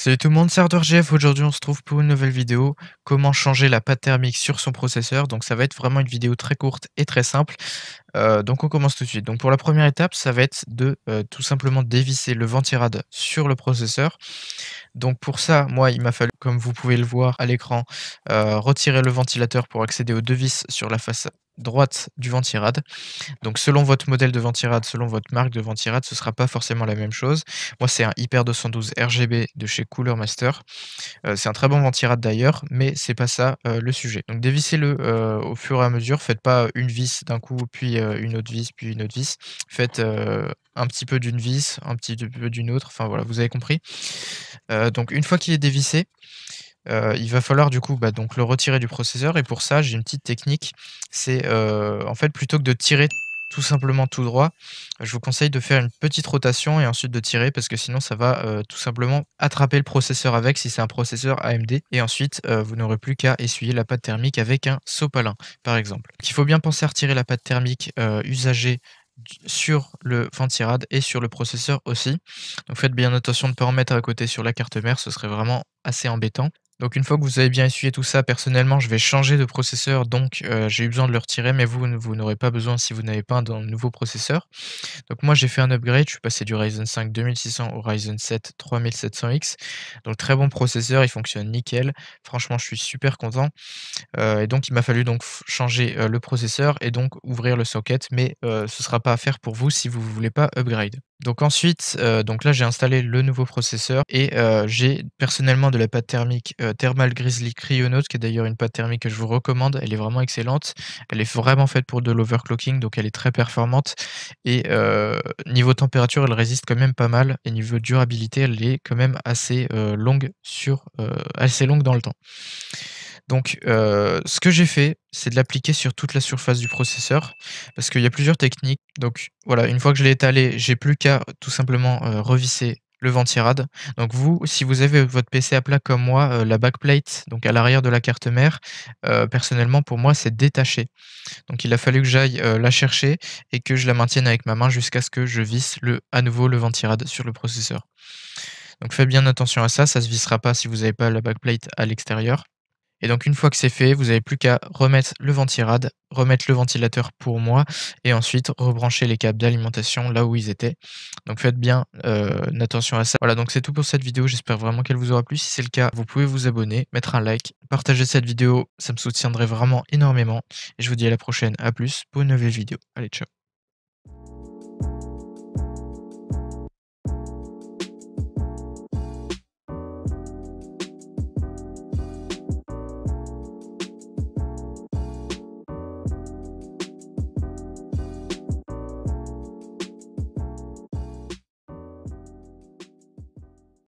Salut tout le monde, c'est ArdorGF. Aujourd'hui, on se trouve pour une nouvelle vidéo. Comment changer la pâte thermique sur son processeur. Donc, ça va être vraiment une vidéo très courte et très simple. Donc, on commence tout de suite. Donc, pour la première étape, ça va être de tout simplement dévisser le ventirad sur le processeur. Donc, pour ça, moi, il m'a fallu, comme vous pouvez le voir à l'écran, retirer le ventilateur pour accéder aux deux vis sur la face droite du ventirad. Donc selon votre modèle de ventirad, selon votre marque de ventirad, ce sera pas forcément la même chose. Moi, c'est un Hyper 212 RGB de chez Cooler Master. C'est un très bon ventirad d'ailleurs, mais c'est pas ça, le sujet. Donc dévissez-le, au fur et à mesure. Faites pas une vis d'un coup, puis, une autre vis, puis une autre vis. Faites, un petit peu d'une vis, un petit peu d'une autre, enfin voilà, vous avez compris. Donc une fois qu'il est dévissé, il va falloir du coup, bah, donc le retirer du processeur et pour ça, j'ai une petite technique. C'est, en fait, plutôt que de tirer tout simplement tout droit, je vous conseille de faire une petite rotation et ensuite de tirer parce que sinon ça va, tout simplement attraper le processeur avec si c'est un processeur AMD et ensuite, vous n'aurez plus qu'à essuyer la pâte thermique avec un sopalin, par exemple. Il faut bien penser à retirer la pâte thermique, usagée sur le ventirad et sur le processeur aussi. Donc faites bien attention de ne pas en mettre à côté sur la carte mère, ce serait vraiment assez embêtant. Donc une fois que vous avez bien essuyé tout ça, personnellement, je vais changer de processeur, donc j'ai eu besoin de le retirer, mais vous n'aurez pas besoin si vous n'avez pas un nouveau processeur. Donc moi, j'ai fait un upgrade, je suis passé du Ryzen 5 2600 au Ryzen 7 3700X. Donc très bon processeur, il fonctionne nickel. Franchement, je suis super content. Et donc il m'a fallu donc changer, le processeur et donc ouvrir le socket, mais ce sera pas à faire pour vous si vous voulez pas upgrade. Donc ensuite, donc là j'ai installé le nouveau processeur et j'ai personnellement de la pâte thermique, Thermal Grizzly Cryonaut qui est d'ailleurs une pâte thermique que je vous recommande. Elle est vraiment excellente. Elle est vraiment faite pour de l'overclocking, donc elle est très performante et niveau température, elle résiste quand même pas mal et niveau durabilité, elle est quand même assez, assez longue dans le temps. Donc, ce que j'ai fait, c'est de l'appliquer sur toute la surface du processeur, parce qu'il y a plusieurs techniques. Donc voilà, une fois que je l'ai étalé, j'ai plus qu'à tout simplement, revisser le ventirad. Donc vous, si vous avez votre PC à plat comme moi, la backplate, donc à l'arrière de la carte mère, personnellement pour moi, c'est détaché. Donc il a fallu que j'aille, la chercher et que je la maintienne avec ma main jusqu'à ce que je visse à nouveau le ventirad sur le processeur. Donc faites bien attention à ça se vissera pas si vous n'avez pas la backplate à l'extérieur. Et donc une fois que c'est fait, vous avez plus qu'à remettre le ventirad, remettre le ventilateur pour moi et ensuite rebrancher les câbles d'alimentation là où ils étaient. Donc faites bien, attention à ça. Voilà, donc c'est tout pour cette vidéo, j'espère vraiment qu'elle vous aura plu. Si c'est le cas, vous pouvez vous abonner, mettre un like, partager cette vidéo, ça me soutiendrait vraiment énormément et je vous dis à la prochaine. À plus pour une nouvelle vidéo. Allez, ciao.